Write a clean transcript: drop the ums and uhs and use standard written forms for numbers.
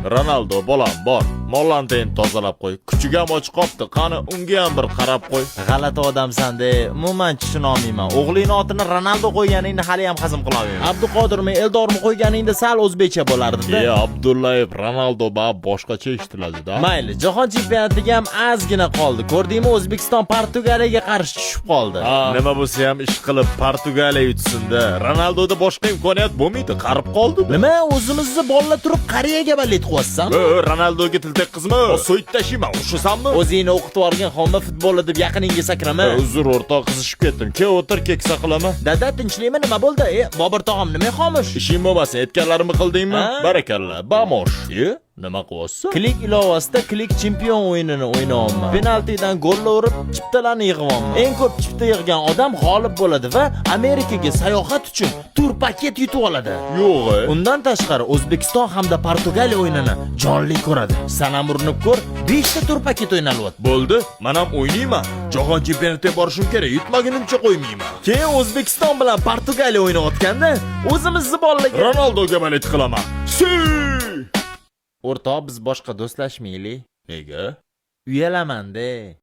Ronaldo bolam bor. Mollanteyn tozalab qo'y. Kuchiga ham och qopti. Qani unga ham bir qarab qo'y. G'alati odamsan-de. Umuman tushunolmayman. O'g'ling otini Ronaldo qo'yganingni hali ham hazm qilolmayman. Abduqodirmi, Eldormi qo'yganingda sal o'zbekcha bo'lardi-da. Abdullayev, Ronaldo boshqacha eshitiladida. Mayli, jahon chempionatiga ham ozgina qoldi. Ko'rdingmi, O'zbekiston Portugaliyaga qarshi tushib qoldi. Nima bo'lsa ham ish qilib Portugaliya yutsin-da. Ronaldoda boshqa imkoniyat bo'lmaydi, qarib qoldi. Nima, o'zimizni bolalar turib Koreyaga ballet qilyapsan? Ronaldoga tiltak qizmi? So'yib tashiyman, ushisanmi? O'zingni o'qitib olgan xonma futboli deb yaqiningga sakrama. Uzr o'rtoq, qizishib ketdim. Ke o'tir, keksa qilaman. Dada, tinchlikmi, nima bo'ldi? Bobur tog'am nima xomush? Ishing bo'lmasa, aytganlarimni qildingmi? Barakalla. Bamosh. Nima qilyapsan? Klik ilovasida Klik chempion o'yinini o'ynayapman. Penaltidan gollar urib, chiptalarni yig'yapman. Eng ko'p chipta yig'gan odam g'olib bo'ladi va Amerikaga sayohat uchun tur paket yutib oladi. Yo'q. Undan tashqari O'zbekiston hamda Portugaliya o'yinini jonli ko'radi. Sanam urinib ko'r, 5 ta tur paket o'ynalyapti. Bo'ldi, men ham o'ynayman. Jahon chempionatiga borishim kerak, yutmagunimcha qo'ymayman. Keyin O'zbekiston bilan Portugaliya o'ynayotganda o'zimizni bolalarga Ronaldoga balet qilaman. O'rtoq, biz boshqa do'stlashmaylik. Nega? Uyalaman-de.